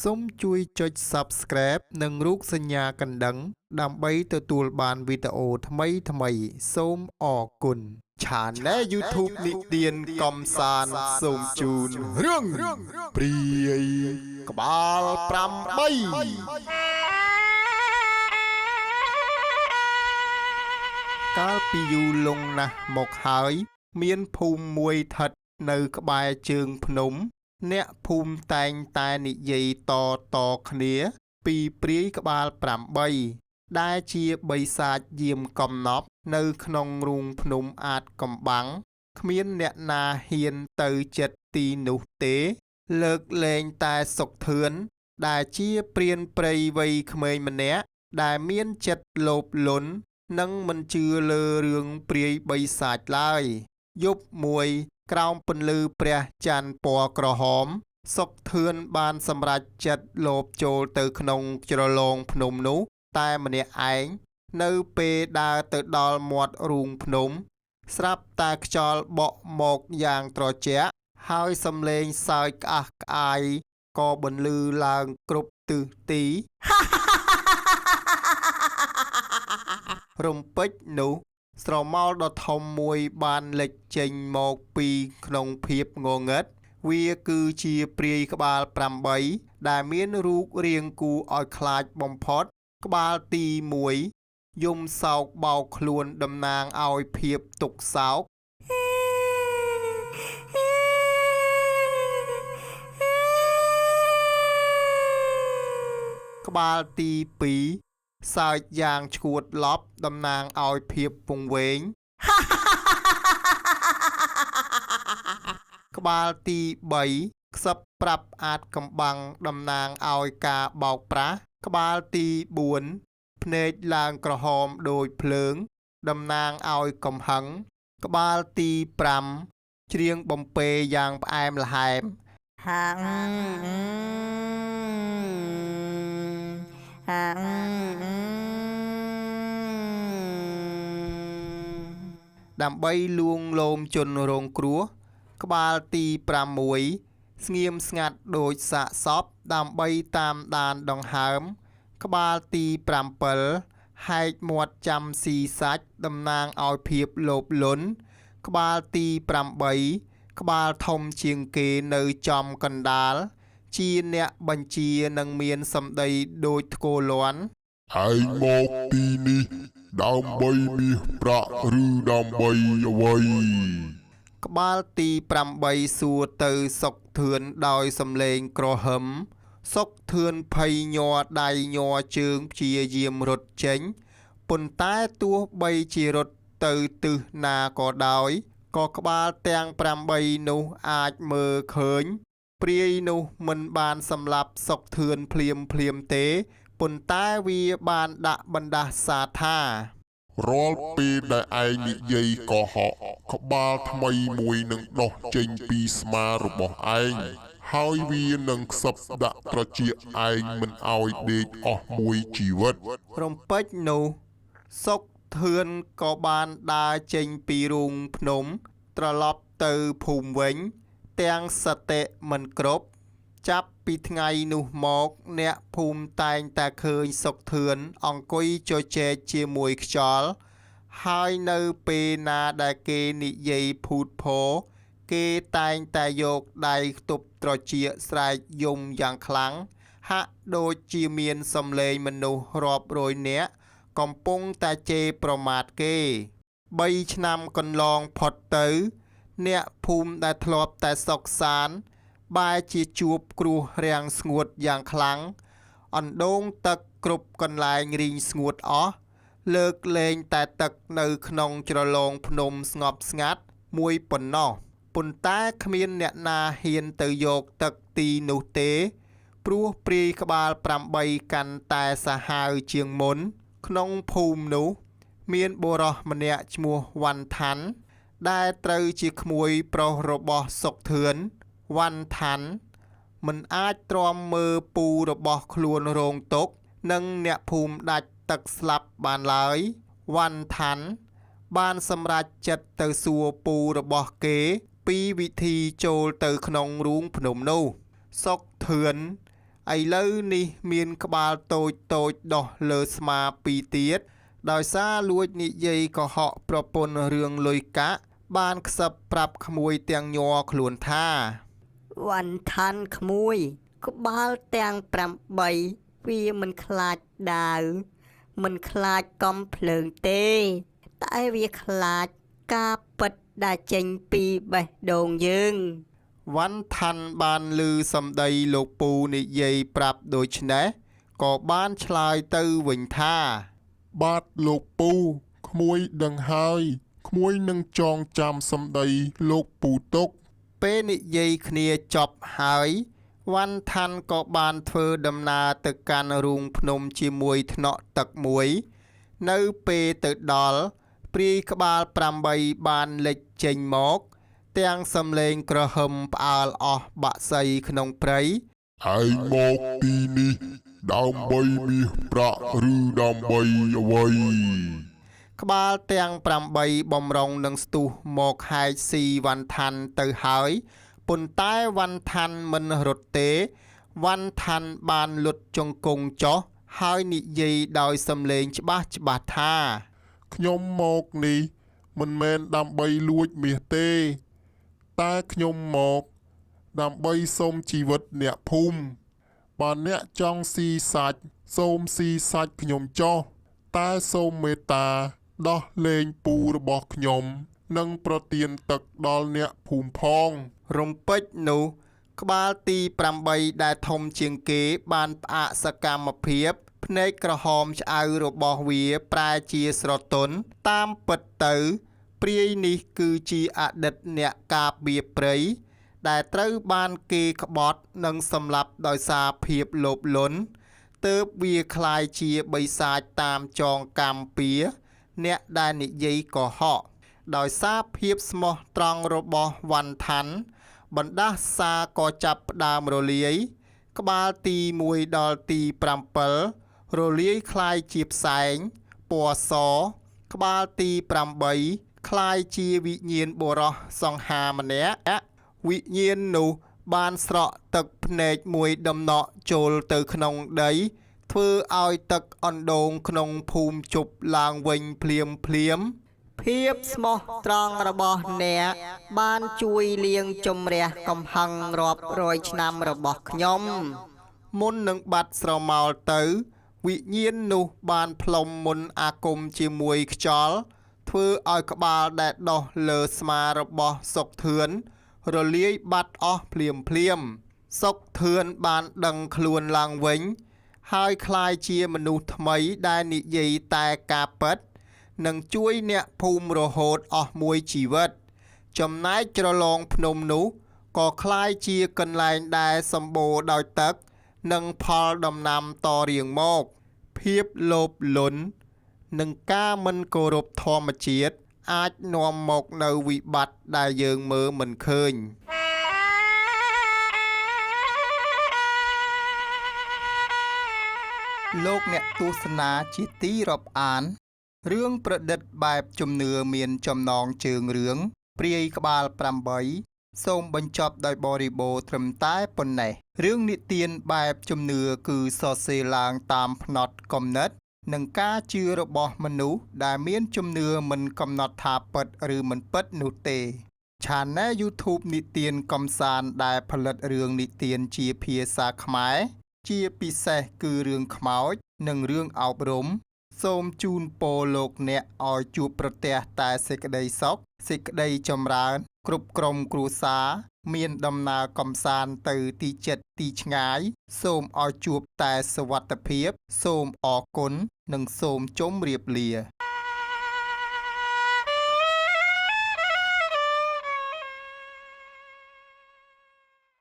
សូមជួយចុច Subscribe និងរូបសញ្ញាកណ្ដឹងដើម្បីទទួលបានវីដេអូថ្មីៗសូមអរគុណ Channel YouTube និទានកំសាន្តសូមជូនរឿងព្រាយក្បាល8កាលពីយូរលង់ណាស់មកហើយមានភូមិមួយស្ថិតនៅក្បែរជើងភ្នំអ្នកភូមិតែងតែនិយាយតគ្នាពីព្រាយក្បាល8ដែលជាបិសាចយាមកំណប់នៅក្នុងរូងភ្នំអាចកំបាំងគ្មានអ្នកណាហ៊ានទៅជិតទីនោះទេលើកលែងតែសុកធឿនដែលជាព្រានព្រៃវ័យក្មេងម្នាក់ដែលមានចិត្តលោភលន់និងមិនជឿលើរឿងព្រាយបិសាចឡើយយប់មួយក្រោមពន្លឺព្រះច័ន្ទពណ៌ក្រហមសុកធឿនបានសម្រេចចិត្តលបចូលទៅក្នុងជ្រលងភ្នំនោះតែម្នាក់ឯងនៅពេលដើរទៅដល់មាត់រូងភ្នំស្រាប់តែខ្យល់បក់មកយ៉ាងត្រជាក់ហើយសំឡេងសើចក្អាស់ក្អាយក៏បន្លឺឡើងគ្រប់ទិសទីរំពេចនោះស្រមោលដ៏ធំមួយបានលេចចេញមកពីក្នុងភាពងងឹតវាគឺជាព្រាយក្បាល8ដែលមានរូបរាងគួរឲ្យខ្លាចបំផុតក្បាលទី1យំសោកបោកខ្លួនតំណាងឲ្យភាពទុក្ខសោកក្បាលទី2សើចយ៉ាងឈួតឡប់តំណាងឲ្យភាពពង្វេងក្បាលទី3ខ្សឹបប្រាប់អាចកំបាំងតំណាងឲ្យការបោកប្រាស់ក្បាលទី4ភ្នែកឡើងក្រហមដូចភ្លើងតំណាងឲ្យកំហឹងក្បាលទី5ច្រៀងបំពេយ៉ាងផ្អែមល្ហែមដើម្បីលួងលោមជនរងគ្រោះក្បាលទី6ស្ងៀមស្ងាត់ដូចសាកសពដើម្បីតាមដានដង្ហើមក្បាលទី7ហែកមាត់ចាំស៊ីសាច់តំណាងឲ្យភាពលោភលន់ក្បាលទី8ក្បាលធំជាងគេនៅចំកណ្ដាលជាអ្នកបញ្ជានិងមានសម្ដីដូចថ្គរលាន់ឯងមកទីនេះដើម្បីមាសប្រាក់ឬដើម្បីអ្វីក្បាលទី8សួរទៅសុកធឿនដោយសំឡេងក្រហឹមសុកធឿនភ័យញ័រដៃញ័រជើងព្យាយាមរត់ចេញប៉ុន្តែទោះបីជារត់ទៅទិសណាក៏ដោយក៏ក្បាលទាំង8នោះអាចមើលឃើញព្រាយនោះមិនបានសម្លាប់សុកធឿនភ្លាមទេប៉ុន្តែវាបានដាក់បណ្ដាសាថារាល់ពេលដែលឯងនិយាយកុហកក្បាលថ្មីមួយនឹងដុះចេញពីស្មារបស់ឯងហើយវានឹងខ្សឹបដាក់ត្រចៀកឯងមិនឲ្យដេកអស់មួយជីវិតរំពេចនោះសុកធឿនក៏បានដើរចេញពីរូងភ្នំត្រឡប់ទៅភូមិវិញទាំងសតិមិនគ្រប់ចាប់ពីថ្ងៃនោះមកអ្នកភូមិតែងតែឃើញសុកធឿនអង្គុយជជែកជាមួយខ្យល់ហើយនៅពេលណាដែលគេនិយាយភូតភរគេតែងតែយកដៃខ្ទប់ត្រចៀកស្រែកយំយ៉ាងខ្លាំងហាក់ដូចជាមានសំឡេងមនុស្សរាប់រយនាក់កំពុងតែជេរប្រមាថគេ3ឆ្នាំកន្លងផុតទៅអ្នកភូមិដែលធ្លាប់តែសុខសាន្តបែរជាជួបគ្រោះរាំងស្ងួតយ៉ាងខ្លាំងអណ្ដូងទឹកគ្រប់កន្លែងរីងស្ងួតអស់លើកលែងតែទឹកនៅក្នុងជ្រលងភ្នំស្ងប់ស្ងាត់មួយប៉ុណ្ណោះប៉ុន្តែគ្មានអ្នកណាហ៊ានទៅយកទឹកទីនោះទេព្រោះព្រាយក្បាល8កាន់តែសាហាវជាងមុនក្នុងភូមិនោះមានបុរសម្នាក់ឈ្មោះវ៉ាន់ថាន់ដែលត្រូវជាក្មួយប្រុសរបស់សុកធឿនវ៉ាន់ថាន់មិនអាចទ្រាំមើលពូរបស់ខ្លួនរងទុក្ខនិងអ្នកភូមិដាច់ទឹកស្លាប់បានឡើយវ៉ាន់ថាន់បានសម្រេចចិត្តទៅសួរពូរបស់គេពីវិធីចូលទៅក្នុងរូងភ្នំនោះសុកធឿន ឥឡូវនេះមានក្បាលតូចដោះលើស្មាពីរទៀតដោយសារលួចនិយាយកុហកប្រពន្ធរឿងលុយកាក់បានខ្សឹបប្រាប់ក្មួយទាំងញ័រខ្លួនថាវ៉ាន់ថាន់ក្មួយក្បាលទាំង8វាមិនខ្លាចដាវមិនខ្លាចកំភ្លើងទេតែវាខ្លាចការពិតដែលចេញពីបេះដូងយើង វ៉ាន់ថាន់បានឮសម្ដីលោកពូនិយាយប្រាប់ដូច្នេះក៏បានឆ្លើយទៅវិញថាបាទលោកពូក្មួយដឹងហើយក្មួយនឹងចងចាំសម្ដីលោកពូទុកពេលនិយាយគ្នាចប់ហើយវ៉ាន់ថាន់ក៏បានធ្វើដំណើរទៅកាន់រូងភ្នំជាមួយថ្នាក់ទឹកមួយនៅពេលទៅដល់ព្រាយក្បាល8បានលេចចេញមកទាំងសំឡេងក្រហមផ្អើលអស់បាក់សីក្នុងព្រៃឯងមកទីនេះដើម្បីមាសប្រាក់ឬដើម្បីអ្វីក្បាលទាំង8បំរុងនឹងស្ទុះមកហែកស៊ីវ៉ាន់ថាន់ទៅហើយប៉ុន្តែវ៉ាន់ថាន់មិនរត់ទេវ៉ាន់ថាន់បានលុតជង្គង់ចុះហើយនិយាយដោយសំឡេងច្បាស់ថាខ្ញុំមកនេះមិនមែនដើម្បីលួចមាសទេតែខ្ញុំមកដើម្បីសុំជីវិតអ្នកភូមិបើអ្នកចង់ស៊ីសាច់សូមស៊ីសាច់ខ្ញុំចុះតែសូមមេត្តាដោះលែងពូរបស់ខ្ញុំនិងប្រទានទឹកដល់អ្នកភូមិផងរំពេចនោះក្បាលទី8ដែលធំជាងគេបានផ្អាកសកម្មភាពភ្នែកក្រហមឆ្អៅរបស់វាប្រែជាស្រទន់តាមពិតទៅព្រាយនេះគឺជាអតីតអ្នកការពារព្រៃដែលត្រូវបានគេក្បត់និងសម្លាប់ដោយសារភាពលោភលន់ទើបវាคล้ายជាបិសាចតាមចងកម្មពៀអ្នកដែលនិយាយកុហកដោយសារភាពស្មោះត្រង់របស់វ៉ាន់ថាន់បណ្ដាសាក៏ចាប់ផ្ដើមរលាយក្បាលទី1ដល់ទី7រលាយคล้ายជាផ្សែងពណ៌សក្បាលទី8คล้ายជាវិញ្ញាណបុរសសង្ហាម្នាក់វិញ្ញាណនោះបានស្រក់ទឹកភ្នែកមួយដំណក់ចូលទៅក្នុងដីធ្វើឲ្យទឹកអណ្ដូងក្នុងភូមិជប់ឡើងវិញភ្លាមភាពស្មោះត្រង់របស់អ្នកបានជួយលាងជម្រះកំហឹងរាប់រយឆ្នាំរបស់ខ្ញុំមុននឹងបាត់ស្រមោលទៅវិញ្ញាណនោះបានផ្លុំមុនអាគមជាមួយខ្យល់ធ្វើឲ្យក្បាលដែលដោះលើស្មារបស់សុកធឿនរលាយបាត់អស់ភ្លាមសុកធឿនបានដឹងខ្លួនឡើងវិញហើយคล้ายជាមនុស្សថ្មីដែលនិយាយតែការពិតនឹងជួយអ្នកភូមិរហូតអស់មួយជីវិតចំណែកជ្រលងភ្នំនោះក៏คล้ายជាកន្លែងដែលសម្បូរដោយទឹកនិងផលដំណាំតរៀងមកភាពលោភលន់និងការមិនគោរពធម្មជាតិអាចនាំមកនៅវិបត្តិដែលយើងមើលមិនឃើញលោកអ្នកទស្សនាជាទីរាប់អានរឿងប្រឌិតបែបជំនឿមានចំណងជើងរឿងព្រាយក្បាល8សូមបញ្ចប់ដោយបរិបូរណ៍ត្រឹមតែប៉ុណ្ណេះរឿងនិទានបែបជំនឿគឺសរសេរឡើងតាមផ្នត់គំនិតនិងការជឿរបស់មនុស្សដែលមានជំនឿមិនកំណត់ថាពិតឬមិនពិតនោះទេ Channel YouTube និទានកំសាន្តដែលផលិតរឿងនិទានជាភាសាខ្មែរជាពិសេសគឺរឿងខ្មោចនិងរឿងអប់រំសូមជូនពរលោកអ្នកឲ្យជួបប្រទះតែសេចក្តីសុខសេចក្តីចម្រើនគ្រប់ក្រុមគ្រួសារមានដំណើរកំសាន្តទៅទីជិតទីឆ្ងាយសូមឲ្យជួបតែសុវត្ថិភាពសូមអរគុណនិងសូមជម្រាបលា